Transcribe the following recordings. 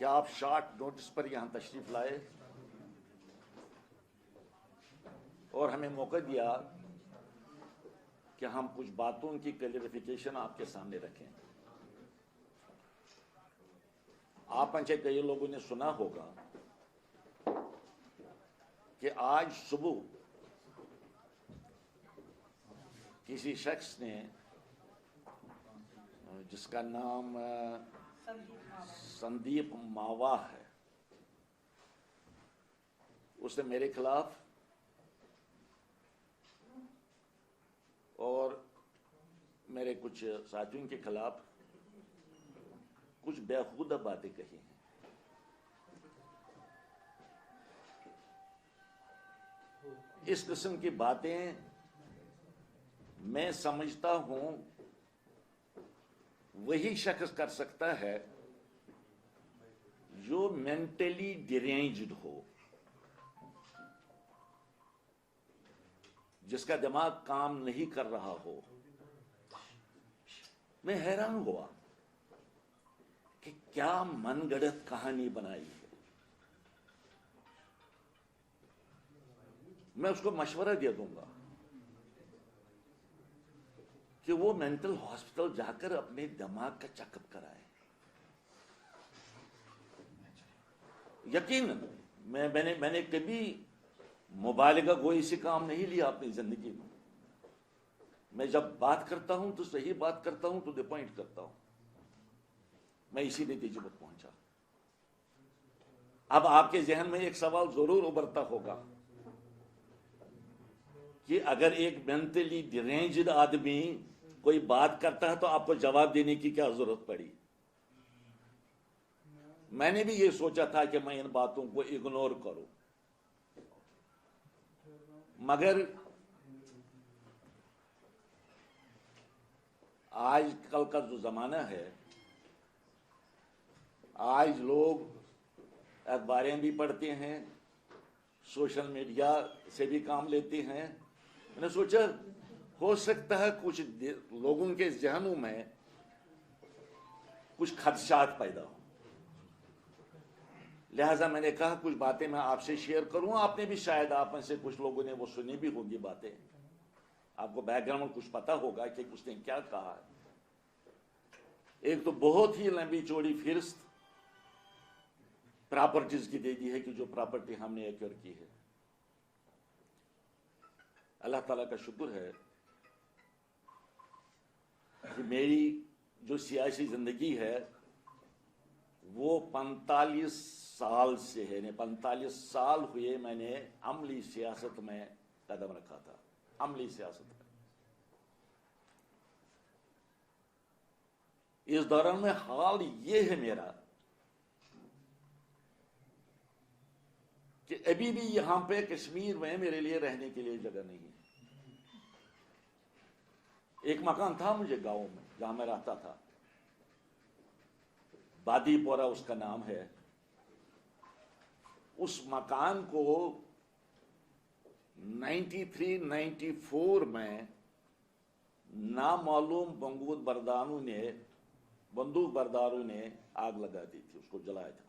کہ آپ short notice پر یہاں تشریف لائے اور ہمیں موقع دیا کہ ہم کچھ باتوں کی کلیریفیکیشن آپ کے سامنے رکھیں. آپ میں سے کئی لوگوں نے سنا ہوگا کہ آج صبح کسی شخص نے جس کا نام سندیپ ماوا ہے، اس نے میرے خلاف اور میرے کچھ ساتھیوں کے خلاف کچھ بیہودہ باتیں کہی ہیں. اس قسم کی باتیں میں سمجھتا ہوں وہی شخص کر سکتا ہے جو مینٹلی ڈیرینجڈ ہو، جس کا دماغ کام نہیں کر رہا ہو. میں حیران ہوا کہ کیا من گڑت کہانی بنائی ہے. میں اس کو مشورہ دے دوں گا کہ وہ مینٹل ہاسپٹل جا کر اپنے دماغ کا چیک اپ کرائے. یقیناً میں نے کبھی مبالغہ گوئی سے کام نہیں لیا اپنی زندگی میں. میں جب بات کرتا ہوں تو صحیح بات کرتا ہوں، ٹو دی پوائنٹ کرتا ہوں. میں اسی نتیجے پر پہنچا. اب آپ کے ذہن میں ایک سوال ضرور ابھرتا ہوگا کہ اگر ایک مینٹلی ڈیرینجڈ آدمی کوئی بات کرتا ہے تو آپ کو جواب دینے کی کیا ضرورت پڑی. میں نے بھی یہ سوچا تھا کہ میں ان باتوں کو اگنور کروں، مگر آج کل کا جو زمانہ ہے، آج لوگ اخباریں بھی پڑھتے ہیں، سوشل میڈیا سے بھی کام لیتے ہیں. میں نے سوچا ہو سکتا ہے کچھ لوگوں کے ذہنوں میں کچھ خدشات پیدا ہوں، لہذا میں نے کہا کچھ باتیں میں آپ سے شیئر کروں. آپ نے بھی شاید آپ میں سے کچھ لوگوں نے وہ سنی بھی ہوگی باتیں. آپ کو بیک گراؤنڈ کچھ پتا ہوگا کہ اس نے کیا کہا ہے. ایک تو بہت ہی لمبی چوڑی فہرست پراپرٹیز کی دے دی ہے کہ جو پراپرٹی ہم نے ایکوائر کی ہے. اللہ تعالیٰ کا شکر ہے کہ میری جو سیاسی زندگی ہے وہ 45 سال سے ہے. 45 سال ہوئے میں نے عملی سیاست میں قدم رکھا تھا. عملی سیاست میں اس دوران میں حال یہ ہے میرا کہ ابھی بھی یہاں پہ کشمیر میں میرے لیے رہنے کے لیے جگہ نہیں ہے. ایک مکان تھا مجھے گاؤں میں جہاں میں رہتا تھا، بادی پورا اس کا نام ہے. اس مکان کو 93-94 میں نامعلوم بندوق برداروں نے آگ لگا دی تھی، اس کو جلایا تھا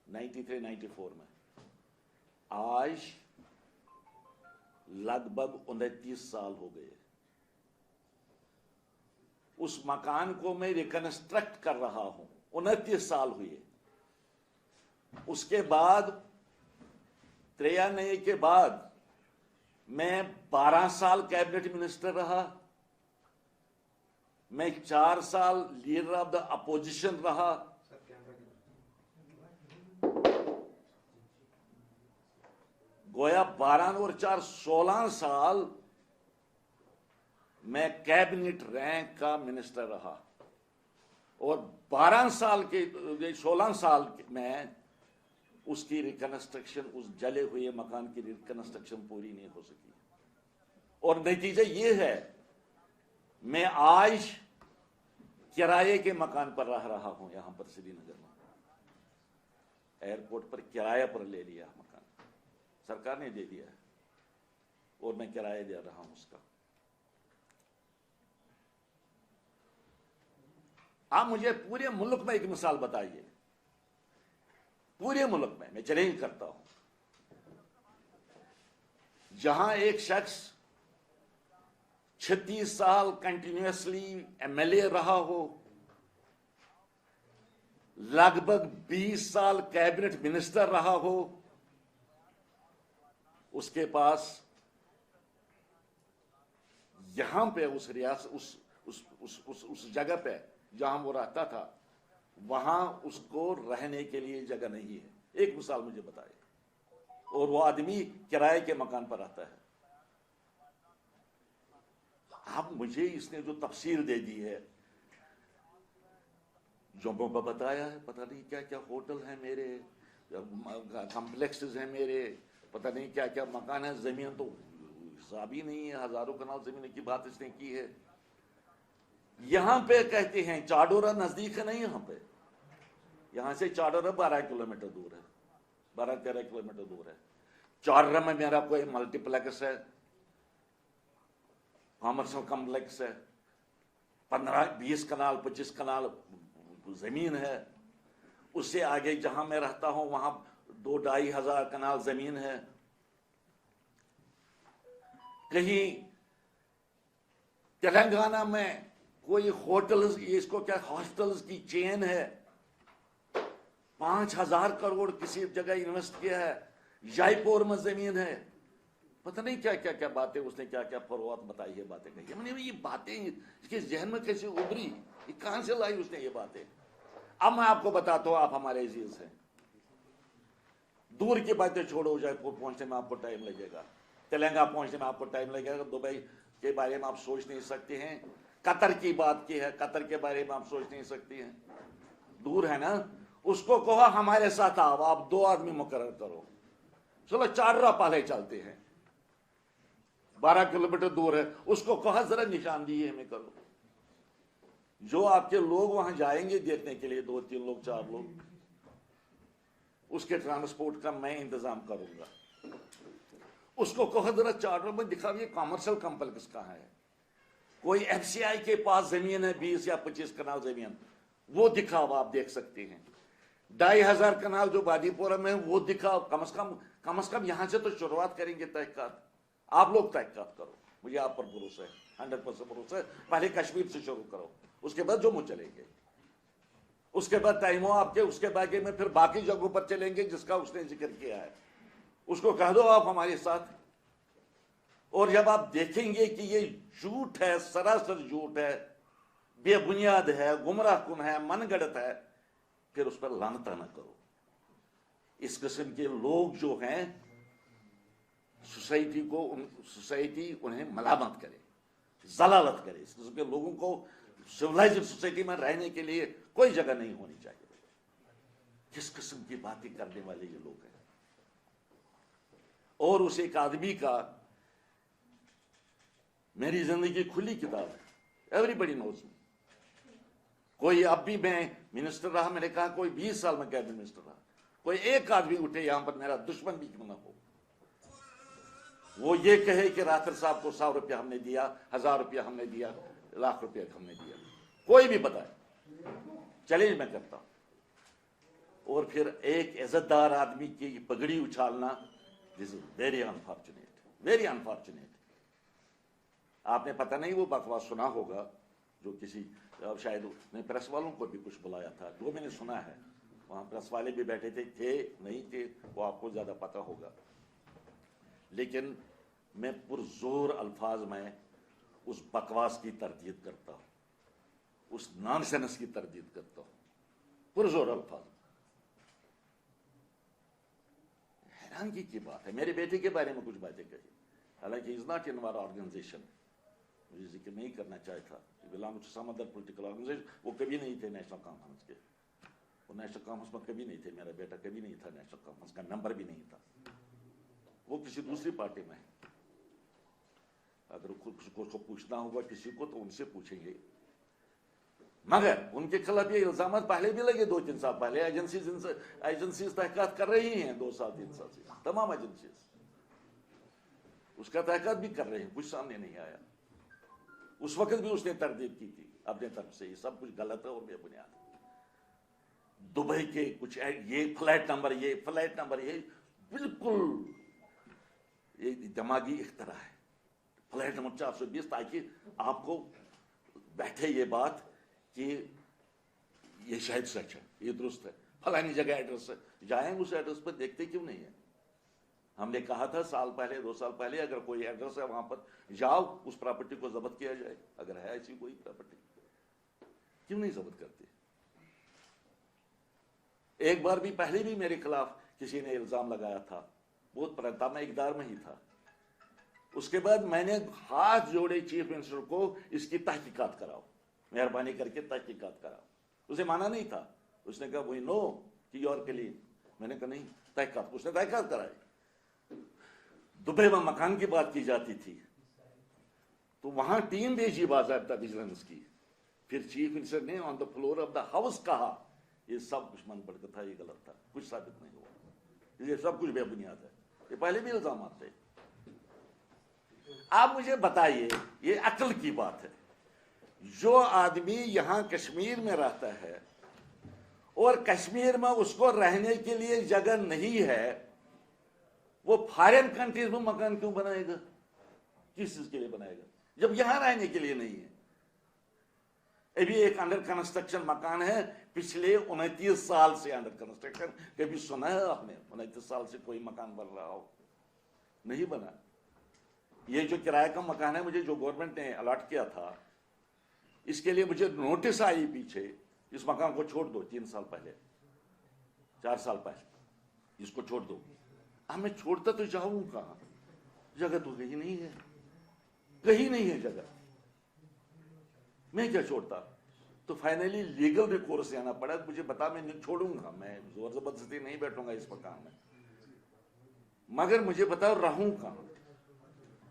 93-94 میں. آج لگ بھگ 29 سال ہو گئے. اس مکان کو میں ریکنسٹرکٹ کر رہا ہوں. 29 سال ہوئے. اس کے بعد 93 کے بعد میں 12 سال کیبنٹ منسٹر رہا. میں 4 سال لیڈر آف دا اپوزیشن رہا. گویا 12 اور 4 16 سال میں کیبنٹ رینک کا منسٹر رہا. اور 16 سال میں اس کی ریکنسٹرکشن، اس جلے ہوئے مکان کی ریکنسٹرکشن پوری نہیں ہو سکی. اور نتیجہ یہ ہے میں آج کرائے کے مکان پر رہ رہا ہوں. یہاں پر سری نگر میں ایئرپورٹ پر کرایہ پر لے لیا مکان، سرکار نے دے دیا ہے اور میں کرایہ دے رہا ہوں اس کا. آپ مجھے پورے ملک میں ایک مثال بتائیے، پورے ملک میں چیلنج کرتا ہوں، جہاں ایک شخص 36 سال کنٹینیوسلی ایم ایل اے رہا ہو، لگ بھگ 20 سال کیبنٹ منسٹر رہا ہو، اس کے پاس یہاں پہ اس ریاست اس جگہ پہ جہاں وہ رہتا تھا، وہاں اس کو رہنے کے لیے جگہ نہیں ہے. ایک مثال مجھے بتائے. اور وہ آدمی کرائے کے مکان پر رہتا ہے. اب مجھے اس نے جو تفصیل دے دی ہے، جو بتایا ہے، پتہ نہیں کیا کیا ہوٹل ہیں میرے، کمپلیکسز ہیں میرے، پتہ نہیں کیا کیا مکان ہے، زمین تو حساب ہی نہیں ہے، ہزاروں کنال زمین کی بات اس نے کی ہے. یہاں پہ کہتے ہیں چاڈورا نزدیک ہے نہیں، یہاں سے چاڈورا 12 کلومیٹر دور ہے، 12-13 کلومیٹر دور ہے. چاڈورا میں میرا کوئی ملٹی پلیکس ہے، کامرشل کمپلیکس ہے، 15-20 کنال 25 کنال زمین ہے. اس سے آگے جہاں میں رہتا ہوں وہاں 2-2.5 ہزار کنال زمین ہے. کہیں تلنگانہ میں کوئی ہوٹلز، اس کو کیا ہاسٹلز کی چین ہے، 5,000 کروڑ کسی جگہ انویسٹ کیا ہے. جے پور میں زمین ہے، پتہ نہیں کیا کیا کیا باتیں اس نے کیا کیا فروعات بتائی ہے، باتیں کہی. میں نے یہ باتیں اس کے ذہن میں کیسے ابھری، یہ کہاں سے لائی اس نے یہ باتیں. اب میں آپ کو بتاتا ہوں، آپ ہمارے عزیز ہیں. دور کی باتیں چھوڑو، جے پور پہنچنے میں آپ کو ٹائم لگے گا، تلنگانہ پہنچنے میں آپ کو ٹائم لگے گا، دبئی کے بارے میں آپ سوچ نہیں سکتے ہیں. قطر کی بات کی ہے، قطر کے بارے میں آپ سوچ نہیں سکتے ہیں. دور ہے نا. اس کو کہو ہمارے ساتھ آؤ، آپ 2 آدمی مقرر کرو، چلو چاڈورا پہلے چلتے ہیں، 12 کلومیٹر دور ہے. اس کو کہا ذرا نشاندہی ہمیں کرو. جو آپ کے لوگ وہاں جائیں گے دیکھنے کے لیے، 2-3 لوگ 4 لوگ، اس کے ٹرانسپورٹ کا میں انتظام کروں گا. اس کو کہا ذرا چاڈورا میں دکھاؤ یہ کامرشل کمپلیکس کہاں ہے. کوئی ایف سی آئی کے پاس زمین ہے 20 یا 25 کنال زمین، وہ دکھاؤ، آپ دیکھ سکتے ہیں. 2,500 کنال جو بادی پورہ میں ہے وہ دکھاؤ. کم از کم یہاں سے تو شروعات کریں گے تحقیقات. آپ لوگ تحقیقات کرو، مجھے آپ پر بھروسہ ہے، 100% بھروسہ ہے. پہلے کشمیر سے شروع کرو، اس کے بعد جموں چلیں گے، اس کے بعد ٹائم ہو آپ کے، اس کے باقی میں پھر باقی جگہوں پر چلیں گے جس کا اس نے ذکر کیا ہے. اس کو کہہ دو آپ ہمارے ساتھ. اور جب آپ دیکھیں گے کہ یہ جھوٹ ہے، سراسر جھوٹ ہے، بے بنیاد ہے، گمراہ کن ہے، من گڑت ہے، پھر اس پر لعنت نہ کرو. اس قسم کے لوگ جو ہیں سوسائٹی انہیں ملامت کرے، ضلالت کرے. اس قسم کے لوگوں کو سویلائزڈ سوسائٹی میں رہنے کے لیے کوئی جگہ نہیں ہونی چاہیے. کس قسم کی باتیں کرنے والے یہ لوگ ہیں. اور اس ایک آدمی کا، میری زندگی کھلی کتاب ہے، ایوری بڈی نوز می. کوئی اب بھی میں منسٹر رہا، میں نے کہا کوئی 20 سال میں کیبنٹ منسٹر رہا، کوئی ایک آدمی اٹھے یہاں پر میرا دشمن بھی کیوں نہ ہو، وہ یہ کہے کہ راتر صاحب کو 100 روپیہ ہم نے دیا، 1000 روپیہ ہم نے دیا، 1,00,000 روپیہ ہم نے دیا. کوئی بھی بتائے، چیلنج میں کرتا ہوں. اور پھر ایک عزت دار آدمی کی پگڑی اچھالنا، this is very unfortunate, very unfortunate. آپ نے پتہ نہیں وہ بکواس سنا ہوگا جو کسی، شاید نے پریس والوں کو بھی کچھ بلایا تھا، جو میں نے سنا ہے، وہاں پریس والے بھی بیٹھے تھے نہیں تھے وہ آپ کو زیادہ پتہ ہوگا. لیکن میں پرزور الفاظ میں اس بکواس کی تردید کرتا ہوں، اس نان سینس کی تردید کرتا ہوں، پرزور الفاظ. حیرانگی کی بات ہے. میرے بیٹے کے بارے میں کچھ باتیں کہی، حالانکہ is not in our organization, مجھے ذکر نہیں کرنا چاہا تھا. Belong to some other political organization. وہ کبھی نہیں تھے نیشنل کانفرنس کے، وہ نیشنل کانفرنس میں کبھی نہیں تھے. میرا بیٹا کبھی نہیں تھا نیشنل کانفرنس کا، ممبر بھی نہیں تھا. وہ کسی دوسری پارٹی میں ہے. اگر کچھ کو پوچھنا ہوگا کسی کو تو ان سے پوچھیں گے. مگر ان کے خلاف یہ الزامات پہلے بھی لگے، 2-3 سال پہلے. ایجنسیز تحقیقات کر رہی ہیں 2 سال 3 سال سے، تمام ایجنسیز اس کا تحقیقات بھی کر رہے ہیں، کچھ سامنے نہیں آیا. اس وقت بھی اس نے تردید کی تھی. اپنے طرف سے. یہ سب کچھ غلط ہے اور بے بنیاد ہے. دبئی کے کچھ یہ فلیٹ نمبر یہ بالکل یہ دماغی اختراع ہے. فلیٹ نمبر 420 تاکہ آپ کو بیٹھے یہ بات کہ یہ شاید سچ ہے, یہ درست ہے, فلانی جگہ ایڈریس ہے. جائیں اس ایڈریس پر, دیکھتے کیوں نہیں ہے؟ ہم نے کہا تھا سال پہلے 2 سال پہلے اگر کوئی ایڈریس ہے وہاں پر جاؤ, اس پراپرٹی کو ضبط کیا جائے. اگر ہے ایسی کوئی پراپرٹی کیوں نہیں ضبط کرتے؟ ایک بار بھی پہلے بھی میرے خلاف کسی نے الزام لگایا تھا, بہت پرانا تھا, میں اقتدار میں ہی تھا. اس کے بعد میں نے ہاتھ جوڑے چیف منسٹر کو, اس کی تحقیقات کراؤ, مہربانی کر کے تحقیقات کراؤ. اسے مانا نہیں تھا, اس نے کہا وہی نو کہ یور کلین. میں نے کہا نہیں, تحقیقات. اس نے تحقیقات کرائی. دبئی میں مکان کی بات کی جاتی تھی تو وہاں ٹیم بھیجی باضابطہ ویجیلنس کی. پھر چیف منسٹر نے on the floor of the house کہا یہ سب کچھ من پڑ تھا, یہ غلط تھا, کچھ ثابت نہیں ہوا, یہ سب کچھ بے بنیاد ہے. یہ پہلے بھی الزامات تھے. آپ مجھے بتائیے, یہ عقل کی بات ہے, جو آدمی یہاں کشمیر میں رہتا ہے اور کشمیر میں اس کو رہنے کے لیے جگہ نہیں ہے, وہ فارن کنٹریز میں مکان کیوں بنائے گا؟ کس چیز کے لیے بنائے گا جب یہاں رہنے کے لیے نہیں ہے؟ ابھی ایک انڈر کنسٹرکشن مکان ہے, پچھلے 29 سال سے انڈر کنسٹرکشن. کبھی سنا ہے آپ نے 29 سال سے کوئی مکان بن رہا ہو؟ نہیں بنا. یہ جو کرایہ کا مکان ہے مجھے جو گورنمنٹ نے الاٹ کیا تھا, اس کے لیے مجھے نوٹس آئی پیچھے, اس مکان کو چھوڑ دو. 3 سال پہلے 4 سال پہلے اس کو چھوڑ دو. اب میں چھوڑتا تو جاؤں کہاں؟ جگہ تو کہیں نہیں ہے, کہیں نہیں ہے جگہ. میں کیا چھوڑتا؟ تو فائنلی لیگل ریکورس سے آنا پڑا. مجھے بتا, میں نہیں چھوڑوں گا, میں زور زبردستی نہیں بیٹھوں گا اس مکان میں, مگر مجھے بتاؤ رہوں کہاں؟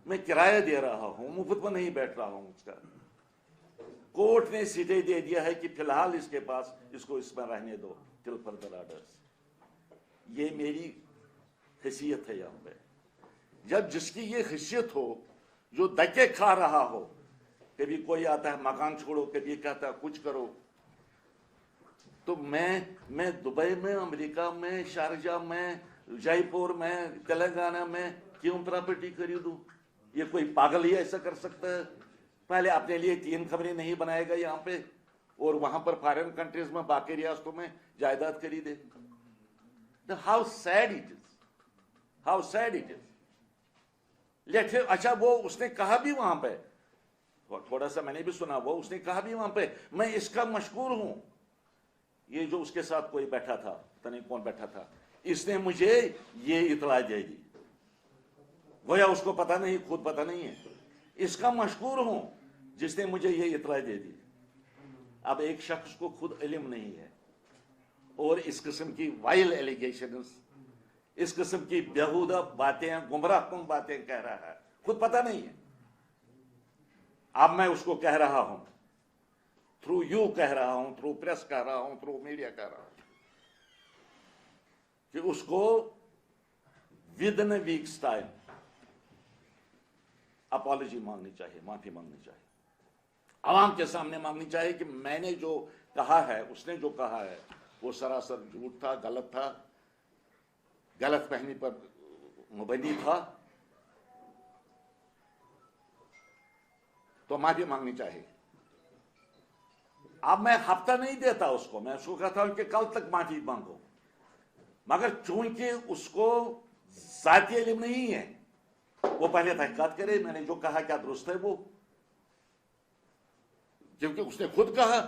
میں کرایہ دے رہا ہوں, مفت میں نہیں بیٹھ رہا ہوں. اس کا کورٹ نے سٹے دے دیا ہے کہ فی الحال اس کے پاس, اس کو اس میں رہنے دو ٹل فردر آرڈرز. یہ میری حیثیت ہے یہاں پہ. جب جس کی یہ حیثیت ہو, جو دکے کھا رہا ہو, کبھی کوئی آتا ہے مکان چھوڑو, کبھی کہتا ہے کچھ کرو, تو میں دبئی میں, امریکہ میں, شارجہ میں, جے پور میں, تلنگانہ میں کیوں پراپرٹی خریدوں؟ یہ کوئی پاگل ہی ایسا کر سکتا ہے؟ پہلے اپنے لیے 3 کمرے نہیں بنائے گا یہاں پہ, اور وہاں پر فارن کنٹریز میں باقی ریاستوں میں جائیداد خریدے. How said it is, how said it is. اچھا وہ اس نے کہا بھی وہاں پہ, تھوڑا سا میں نے بھی سنا, وہ اس نے کہا بھی وہاں پہ میں اس کا مشکور ہوں. یہ جو اس کے ساتھ کوئی بیٹھا تھا, پتہ نہیں کون بیٹھا تھا, اس نے مجھے یہ اطلاع دے دی. گویا اس کو پتہ نہیں, خود پتہ نہیں ہے. اس کا مشکور ہوں جس نے مجھے یہ اطلاع دے دی. اب ایک شخص کو خود علم نہیں ہے اور اس قسم کی وائل ایلیگیشنز, اس قسم کی بیہودہ باتیں, گمراہ کن باتیں کہہ رہا ہے, خود پتہ نہیں ہے. اب میں اس کو کہہ رہا ہوں, تھرو یو کہہ رہا ہوں, تھرو پریس کہہ رہا ہوں, تھرو میڈیا کہہ رہا ہوں, کہ اس کو within a week's time apology مانگنی چاہیے, معافی مانگنی چاہیے, عوام کے سامنے مانگنی چاہیے کہ میں نے جو کہا ہے, اس نے جو کہا ہے وہ سراسر جھوٹ تھا, غلط تھا, غلط فہمی پر مبنی تھا, تو معافی مانگنی چاہیے. اب میں ہفتہ نہیں دیتا اس کو, میں اس کو کہتا ہوں کہ کل تک معافی مانگو, مگر چونکہ اس کو ذاتی علم نہیں ہے, وہ پہلے تحقیقات کرے میں نے جو کہا کیا درست ہے وہ, کیونکہ اس نے خود کہا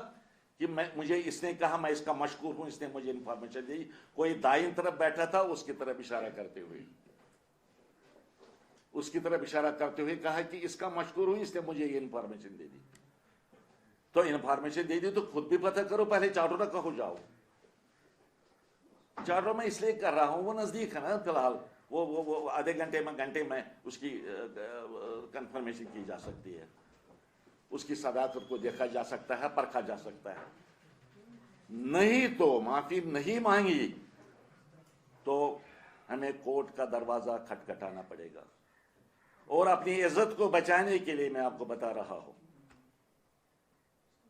کہ مجھے اس نے کہا میں اس کا مشکور ہوں, اس نے مجھے انفارمیشن دی. کوئی دائیں طرف بیٹھا تھا, اس کی طرف اشارہ کرتے ہوئے, اس کی طرف اشارہ کرتے ہوئے کہا کہ اس کا مشکور ہوں, اس نے مجھے یہ انفارمیشن دے دی. تو انفارمیشن دے دی تو خود بھی پتہ کرو, پہلے چارٹر نہ کہو جاؤ. چارٹر میں اس لیے کر رہا ہوں, وہ نزدیک ہے نا فی الحال, وہ آدھے گھنٹے میں اس کی کنفرمیشن کی جا سکتی ہے, اس کی صداقت کو دیکھا جا سکتا ہے, پرکھا جا سکتا ہے. نہیں تو معافی نہیں مانگی تو ہمیں کورٹ کا دروازہ کھٹکھٹانا پڑے گا. اور اپنی عزت کو بچانے کے لیے میں آپ کو بتا رہا ہوں,